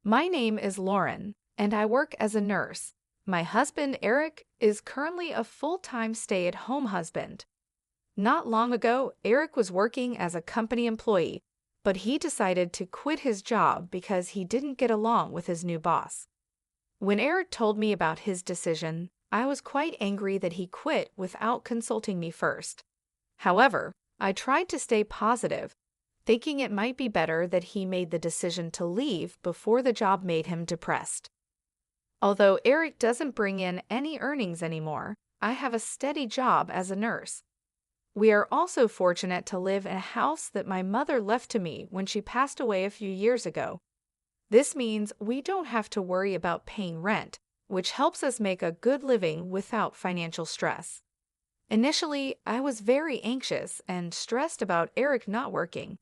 My name is Lauren, and I work as a nurse. My husband, Eric, is currently a full-time stay-at-home husband. Not long ago, Eric was working as a company employee, but he decided to quit his job because he didn't get along with his new boss. When Eric told me about his decision, I was quite angry that he quit without consulting me first. However, I tried to stay positive, thinking it might be better that he made the decision to leave before the job made him depressed. Although Eric doesn't bring in any earnings anymore, I have a steady job as a nurse. We are also fortunate to live in a house that my mother left to me when she passed away a few years ago. This means we don't have to worry about paying rent, which helps us make a good living without financial stress. Initially, I was very anxious and stressed about Eric not working.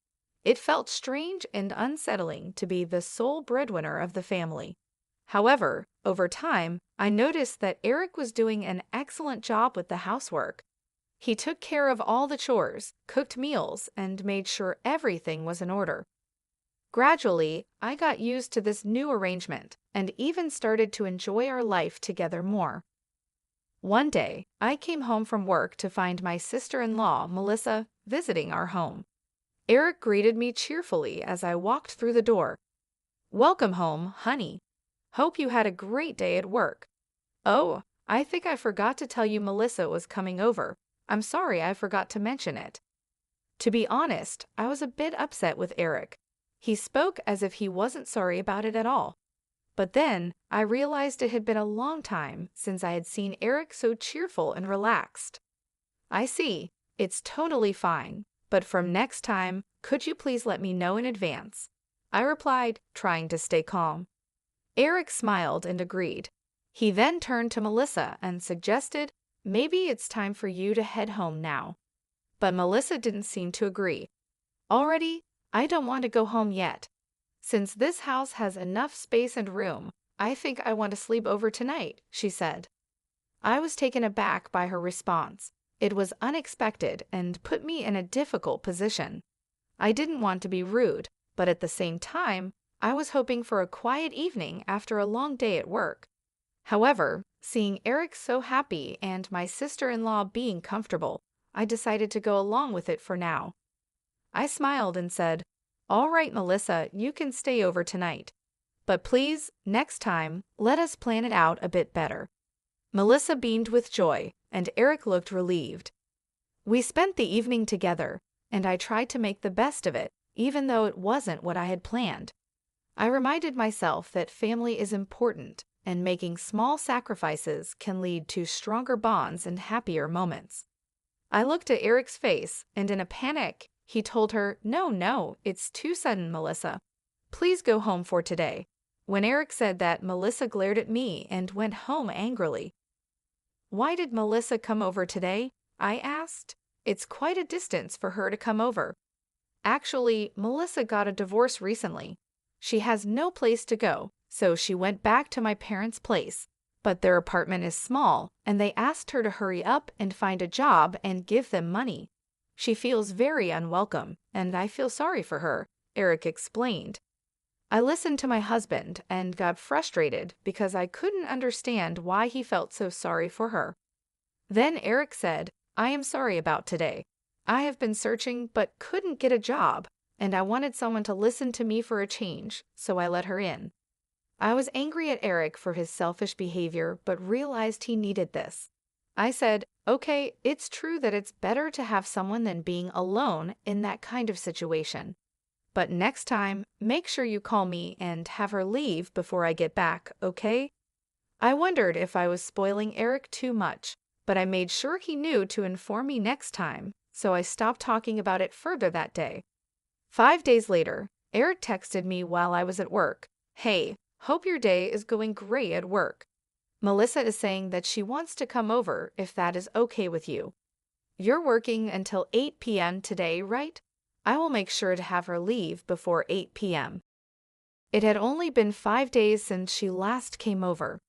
It felt strange and unsettling to be the sole breadwinner of the family. However, over time, I noticed that Eric was doing an excellent job with the housework. He took care of all the chores, cooked meals, and made sure everything was in order. Gradually, I got used to this new arrangement and even started to enjoy our life together more. One day, I came home from work to find my sister-in-law, Melissa, visiting our home. Eric greeted me cheerfully as I walked through the door. "Welcome home, honey. Hope you had a great day at work." "Oh, I think I forgot to tell you Melissa was coming over. I'm sorry I forgot to mention it." To be honest, I was a bit upset with Eric. He spoke as if he wasn't sorry about it at all. But then, I realized it had been a long time since I had seen Eric so cheerful and relaxed. "I see. It's totally fine. But from next time, could you please let me know in advance?" I replied, trying to stay calm. Eric smiled and agreed. He then turned to Melissa and suggested, "Maybe it's time for you to head home now." But Melissa didn't seem to agree. "Already? I don't want to go home yet. Since this house has enough space and room, I think I want to sleep over tonight," she said. I was taken aback by her response. It was unexpected and put me in a difficult position. I didn't want to be rude, but at the same time, I was hoping for a quiet evening after a long day at work. However, seeing Eric so happy and my sister-in-law being comfortable, I decided to go along with it for now. I smiled and said, "All right, Melissa, you can stay over tonight. But please, next time, let us plan it out a bit better." Melissa beamed with joy, and Eric looked relieved. We spent the evening together, and I tried to make the best of it, even though it wasn't what I had planned. I reminded myself that family is important, and making small sacrifices can lead to stronger bonds and happier moments. I looked at Eric's face, and in a panic, he told her, No, it's too sudden, Melissa. Please go home for today." When Eric said that, Melissa glared at me and went home angrily. "Why did Melissa come over today?" I asked. "It's quite a distance for her to come over." "Actually, Melissa got a divorce recently. She has no place to go, so she went back to my parents' place. But their apartment is small, and they asked her to hurry up and find a job and give them money. She feels very unwelcome, and I feel sorry for her," Eric explained. I listened to my husband and got frustrated because I couldn't understand why he felt so sorry for her. Then Eric said, "I am sorry about today. I have been searching but couldn't get a job, and I wanted someone to listen to me for a change, so I let her in." I was angry at Eric for his selfish behavior but realized he needed this. I said, "Okay, it's true that it's better to have someone than being alone in that kind of situation. But next time, make sure you call me and have her leave before I get back, okay?" I wondered if I was spoiling Eric too much, but I made sure he knew to inform me next time, so I stopped talking about it further that day. 5 days later, Eric texted me while I was at work. "Hey, hope your day is going great at work. Melissa is saying that she wants to come over if that is okay with you. You're working until 8 p.m. today, right? I will make sure to have her leave before 8 p.m. It had only been 5 days since she last came over.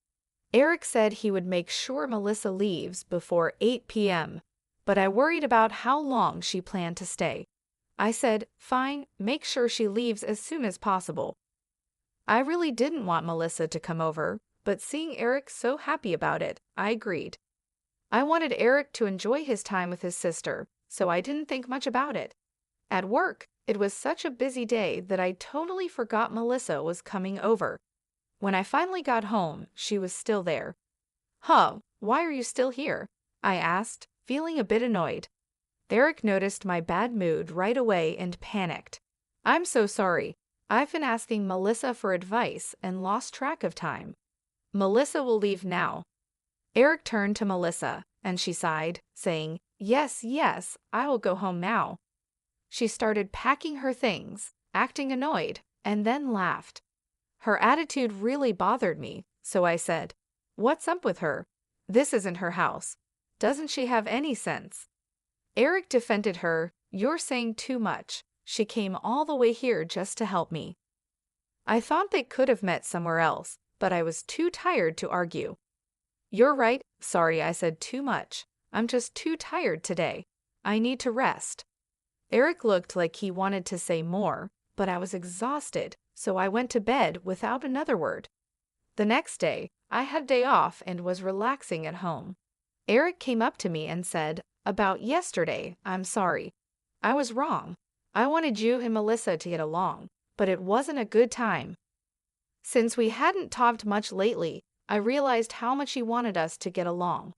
Eric said he would make sure Melissa leaves before 8 p.m., but I worried about how long she planned to stay. I said, "Fine, make sure she leaves as soon as possible." I really didn't want Melissa to come over, but seeing Eric so happy about it, I agreed. I wanted Eric to enjoy his time with his sister, so I didn't think much about it. At work, it was such a busy day that I totally forgot Melissa was coming over. When I finally got home, she was still there. "Huh, why are you still here?" I asked, feeling a bit annoyed. Eric noticed my bad mood right away and panicked. "I'm so sorry. I've been asking Melissa for advice and lost track of time. Melissa will leave now." Eric turned to Melissa, and she sighed, saying, "Yes, yes, I will go home now." She started packing her things, acting annoyed, and then laughed. Her attitude really bothered me, so I said, "What's up with her? This isn't her house. Doesn't she have any sense?" Eric defended her. "You're saying too much. She came all the way here just to help me." I thought they could have met somewhere else, but I was too tired to argue. "You're right. Sorry I said too much. I'm just too tired today. I need to rest." Eric looked like he wanted to say more, but I was exhausted, so I went to bed without another word. The next day, I had a day off and was relaxing at home. Eric came up to me and said, "About yesterday, I'm sorry. I was wrong. I wanted you and Melissa to get along, but it wasn't a good time." Since we hadn't talked much lately, I realized how much he wanted us to get along.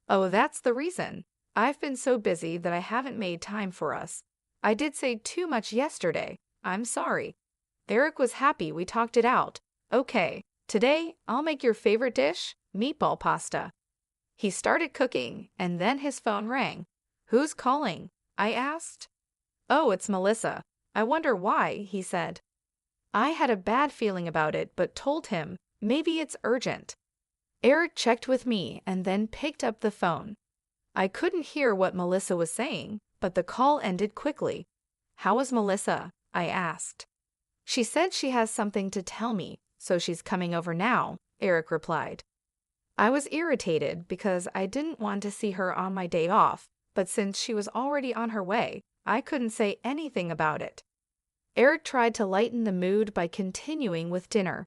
"Oh, that's the reason. I've been so busy that I haven't made time for us. I did say too much yesterday. I'm sorry." Eric was happy we talked it out. "Okay, today I'll make your favorite dish, meatball pasta." He started cooking, and then his phone rang. "Who's calling?" I asked. "Oh, it's Melissa. I wonder why," he said. I had a bad feeling about it, but told him, maybe it's urgent. Eric checked with me and then picked up the phone. I couldn't hear what Melissa was saying, but the call ended quickly. "How is Melissa?" I asked. "She said she has something to tell me, so she's coming over now," Eric replied. I was irritated because I didn't want to see her on my day off, but since she was already on her way, I couldn't say anything about it. Eric tried to lighten the mood by continuing with dinner.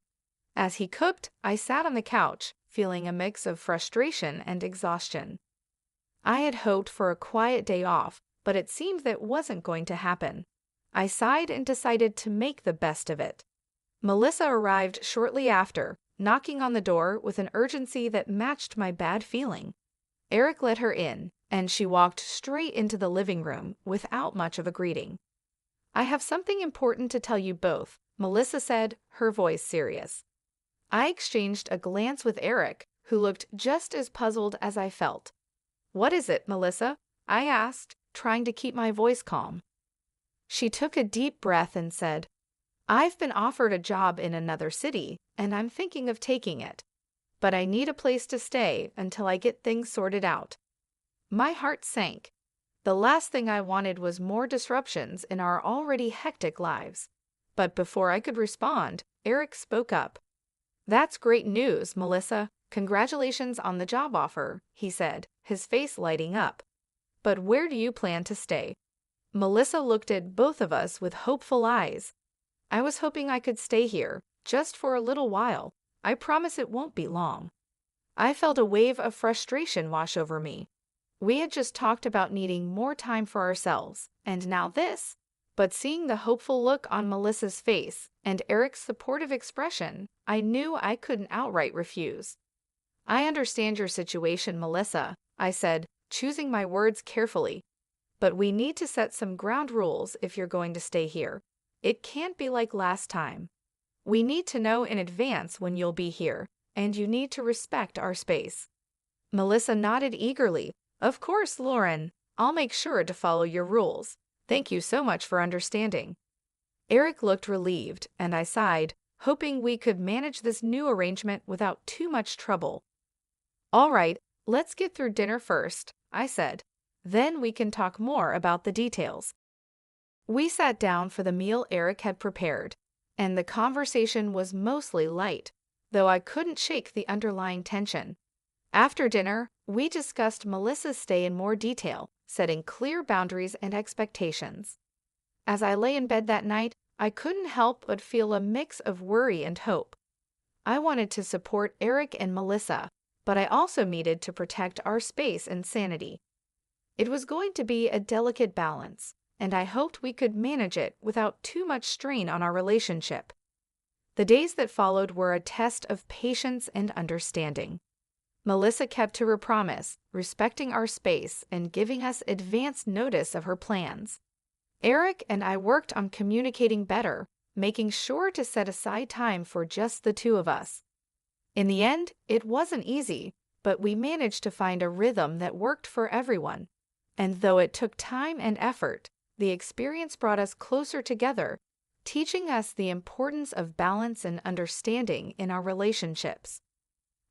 As he cooked, I sat on the couch, feeling a mix of frustration and exhaustion. I had hoped for a quiet day off, but it seemed that wasn't going to happen. I sighed and decided to make the best of it. Melissa arrived shortly after, knocking on the door with an urgency that matched my bad feeling. Eric let her in, and she walked straight into the living room without much of a greeting. "I have something important to tell you both," Melissa said, her voice serious. I exchanged a glance with Eric, who looked just as puzzled as I felt. "What is it, Melissa?" I asked, trying to keep my voice calm. She took a deep breath and said, "I've been offered a job in another city, and I'm thinking of taking it. But I need a place to stay until I get things sorted out." My heart sank. The last thing I wanted was more disruptions in our already hectic lives. But before I could respond, Eric spoke up. "That's great news, Melissa. Congratulations on the job offer," he said, his face lighting up. "But where do you plan to stay?" Melissa looked at both of us with hopeful eyes. "I was hoping I could stay here, just for a little while. I promise it won't be long." I felt a wave of frustration wash over me. We had just talked about needing more time for ourselves, and now this. But seeing the hopeful look on Melissa's face and Eric's supportive expression, I knew I couldn't outright refuse. "I understand your situation, Melissa," I said, choosing my words carefully. "But we need to set some ground rules if you're going to stay here. It can't be like last time. We need to know in advance when you'll be here, and you need to respect our space." Melissa nodded eagerly. "Of course, Lauren. I'll make sure to follow your rules. Thank you so much for understanding." Eric looked relieved, and I sighed, hoping we could manage this new arrangement without too much trouble. "All right, let's get through dinner first," I said. "Then we can talk more about the details." We sat down for the meal Eric had prepared, and the conversation was mostly light, though I couldn't shake the underlying tension. After dinner, we discussed Melissa's stay in more detail, setting clear boundaries and expectations. As I lay in bed that night, I couldn't help but feel a mix of worry and hope. I wanted to support Eric and Melissa, but I also needed to protect our space and sanity. It was going to be a delicate balance, and I hoped we could manage it without too much strain on our relationship. The days that followed were a test of patience and understanding. Melissa kept to her promise, respecting our space and giving us advance notice of her plans. Eric and I worked on communicating better, making sure to set aside time for just the two of us. In the end, it wasn't easy, but we managed to find a rhythm that worked for everyone. And though it took time and effort, the experience brought us closer together, teaching us the importance of balance and understanding in our relationships.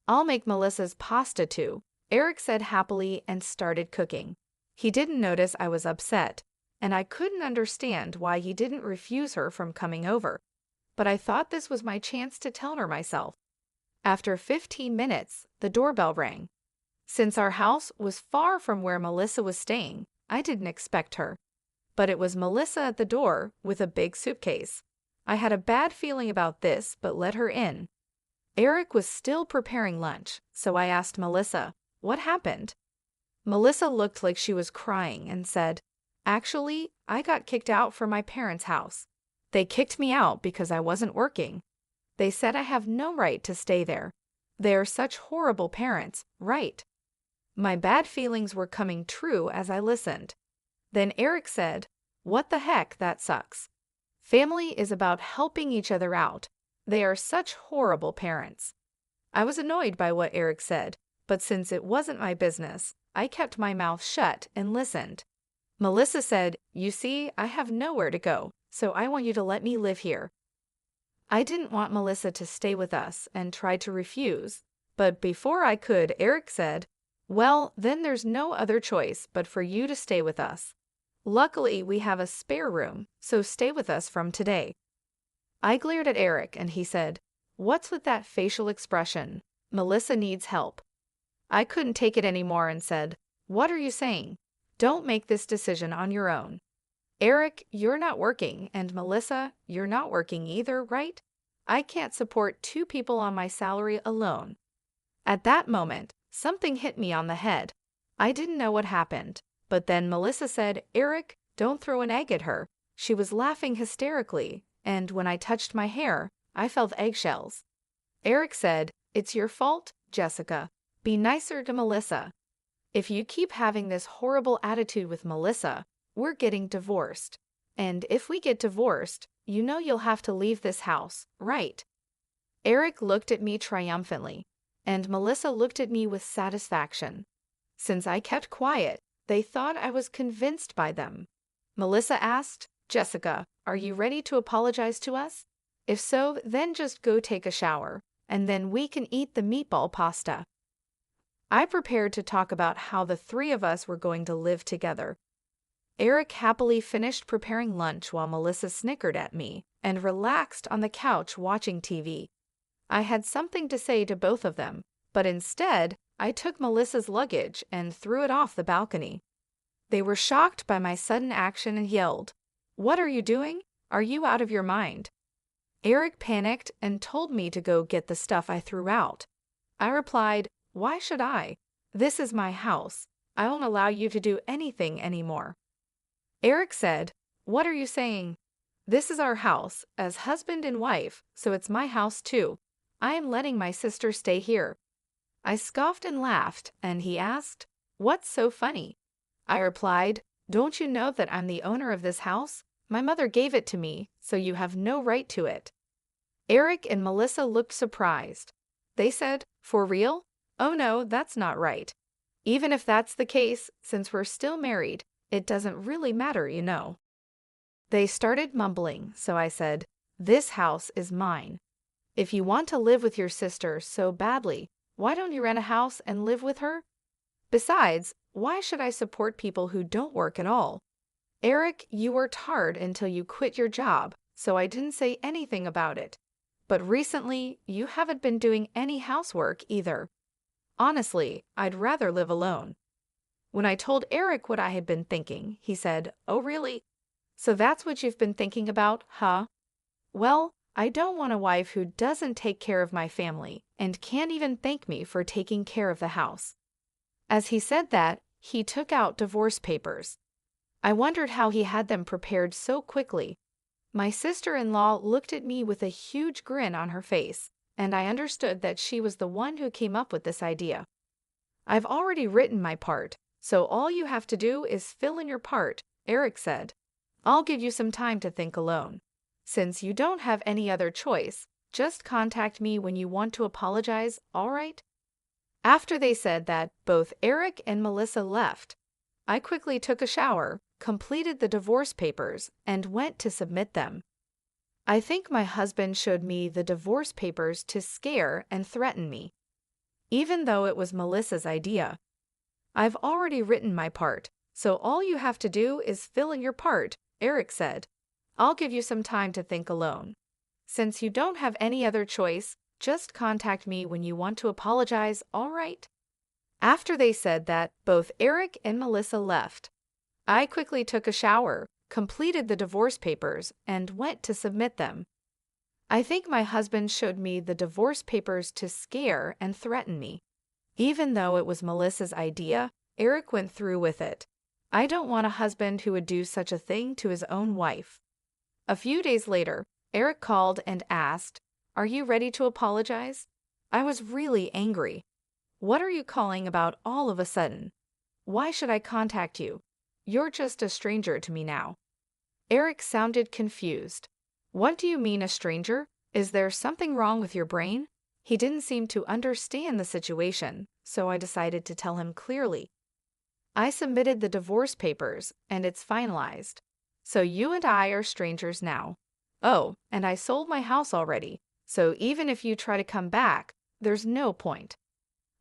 "I'll make Melissa's pasta too," Eric said happily and started cooking. He didn't notice I was upset, and I couldn't understand why he didn't refuse her from coming over. But I thought this was my chance to tell her myself. After 15 minutes, the doorbell rang. Since our house was far from where Melissa was staying, I didn't expect her. But it was Melissa at the door with a big suitcase. I had a bad feeling about this, but let her in. Eric was still preparing lunch, so I asked Melissa, "What happened?" Melissa looked like she was crying and said, "Actually, I got kicked out from my parents' house. They kicked me out because I wasn't working. They said I have no right to stay there. They are such horrible parents, right?" My bad feelings were coming true as I listened. Then Eric said, "What the heck, that sucks. Family is about helping each other out. They are such horrible parents." I was annoyed by what Eric said, but since it wasn't my business, I kept my mouth shut and listened. Melissa said, "You see, I have nowhere to go, so I want you to let me live here." I didn't want Melissa to stay with us and tried to refuse, but before I could, Eric said, "Well, then there's no other choice but for you to stay with us. Luckily, we have a spare room, so stay with us from today." I glared at Eric and he said, "What's with that facial expression? Melissa needs help." I couldn't take it anymore and said, "What are you saying? Don't make this decision on your own. Eric, you're not working, and Melissa, you're not working either, right? I can't support two people on my salary alone." At that moment, something hit me on the head. I didn't know what happened, but then Melissa said, "Eric, don't throw an egg at her." She was laughing hysterically, and when I touched my hair, I felt eggshells. Eric said, "It's your fault, Jessica. Be nicer to Melissa. If you keep having this horrible attitude with Melissa, we're getting divorced. And if we get divorced, you know you'll have to leave this house, right?" Eric looked at me triumphantly, and Melissa looked at me with satisfaction. Since I kept quiet, they thought I was convinced by them. Melissa asked, "Jessica, are you ready to apologize to us? If so, then just go take a shower, and then we can eat the meatball pasta." I prepared to talk about how the three of us were going to live together. Eric happily finished preparing lunch while Melissa snickered at me and relaxed on the couch watching TV. I had something to say to both of them, but instead, I took Melissa's luggage and threw it off the balcony. They were shocked by my sudden action and yelled, "What are you doing? Are you out of your mind?" Eric panicked and told me to go get the stuff I threw out. I replied, "Why should I? This is my house. I won't allow you to do anything anymore." Eric said, "What are you saying? This is our house, as husband and wife, so it's my house too. I am letting my sister stay here." I scoffed and laughed, and he asked, "What's so funny?" I replied, "Don't you know that I'm the owner of this house? My mother gave it to me, so you have no right to it." Eric and Melissa looked surprised. They said, "For real? Oh no, that's not right. Even if that's the case, since we're still married, it doesn't really matter, you know." They started mumbling, so I said, "This house is mine. If you want to live with your sister so badly, why don't you rent a house and live with her? Besides, why should I support people who don't work at all? Eric, you worked hard until you quit your job, so I didn't say anything about it. But recently, you haven't been doing any housework either. Honestly, I'd rather live alone." When I told Eric what I had been thinking, he said, "Oh really? So that's what you've been thinking about, huh? Well, I don't want a wife who doesn't take care of my family and can't even thank me for taking care of the house. As he said that, he took out divorce papers. I wondered how he had them prepared so quickly. My sister-in-law looked at me with a huge grin on her face, and I understood that she was the one who came up with this idea. I've already written my part, so all you have to do is fill in your part, Eric said. I'll give you some time to think alone. Since you don't have any other choice, just contact me when you want to apologize, all right? After they said that, both Eric and Melissa left. I quickly took a shower, completed the divorce papers, and went to submit them. I think my husband showed me the divorce papers to scare and threaten me, even though it was Melissa's idea. I've already written my part, so all you have to do is fill in your part, Eric said. I'll give you some time to think alone. Since you don't have any other choice, just contact me when you want to apologize, all right? After they said that, both Eric and Melissa left. I quickly took a shower, completed the divorce papers, and went to submit them. I think my husband showed me the divorce papers to scare and threaten me. Even though it was Melissa's idea, Eric went through with it. I don't want a husband who would do such a thing to his own wife. A few days later, Eric called and asked, "Are you ready to apologize?" I was really angry. "What are you calling about all of a sudden? Why should I contact you? You're just a stranger to me now." Eric sounded confused. "What do you mean, a stranger? Is there something wrong with your brain?" He didn't seem to understand the situation, so I decided to tell him clearly. "I submitted the divorce papers, and it's finalized. So you and I are strangers now. Oh, and I sold my house already, so even if you try to come back, there's no point.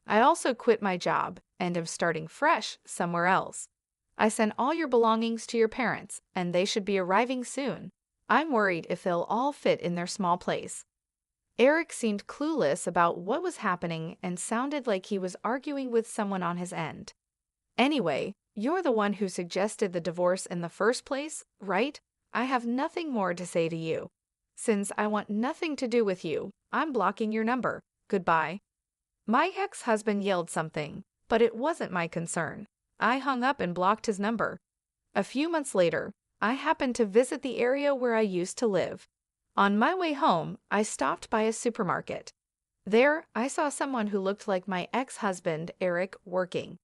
I also quit my job and am starting fresh somewhere else. I sent all your belongings to your parents, and they should be arriving soon. I'm worried if they'll all fit in their small place." Eric seemed clueless about what was happening and sounded like he was arguing with someone on his end. "Anyway, you're the one who suggested the divorce in the first place, right? I have nothing more to say to you. Since I want nothing to do with you, I'm blocking your number. Goodbye." My ex-husband yelled something, but it wasn't my concern. I hung up and blocked his number. A few months later, I happened to visit the area where I used to live. On my way home, I stopped by a supermarket. There, I saw someone who looked like my ex-husband, Eric, working.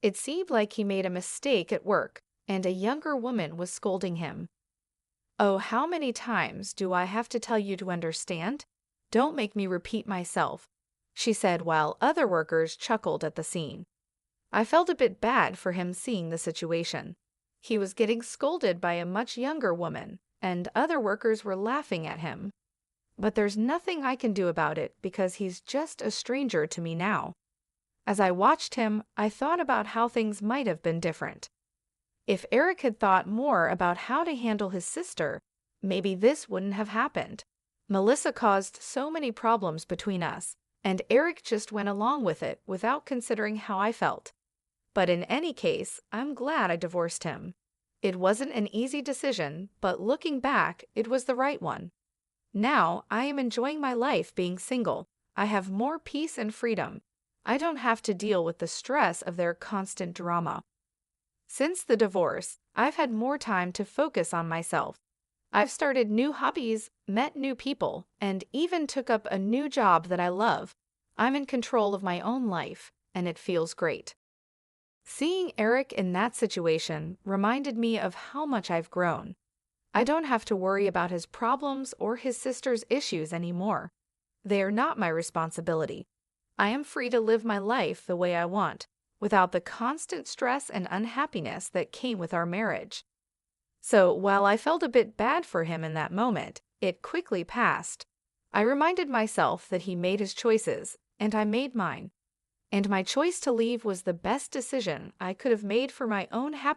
It seemed like he made a mistake at work, and a younger woman was scolding him. "Oh, how many times do I have to tell you to understand? Don't make me repeat myself," she said while other workers chuckled at the scene. I felt a bit bad for him seeing the situation. He was getting scolded by a much younger woman, and other workers were laughing at him. But there's nothing I can do about it because he's just a stranger to me now. As I watched him, I thought about how things might have been different. If Eric had thought more about how to handle his sister, maybe this wouldn't have happened. Melissa caused so many problems between us, and Eric just went along with it without considering how I felt. But in any case, I'm glad I divorced him. It wasn't an easy decision, but looking back, it was the right one. Now, I am enjoying my life being single. I have more peace and freedom. I don't have to deal with the stress of their constant drama. Since the divorce, I've had more time to focus on myself. I've started new hobbies, met new people, and even took up a new job that I love. I'm in control of my own life, and it feels great. Seeing Eric in that situation reminded me of how much I've grown. I don't have to worry about his problems or his sister's issues anymore. They are not my responsibility. I am free to live my life the way I want, without the constant stress and unhappiness that came with our marriage. So while I felt a bit bad for him in that moment, it quickly passed. I reminded myself that he made his choices, and I made mine. And my choice to leave was the best decision I could have made for my own happiness.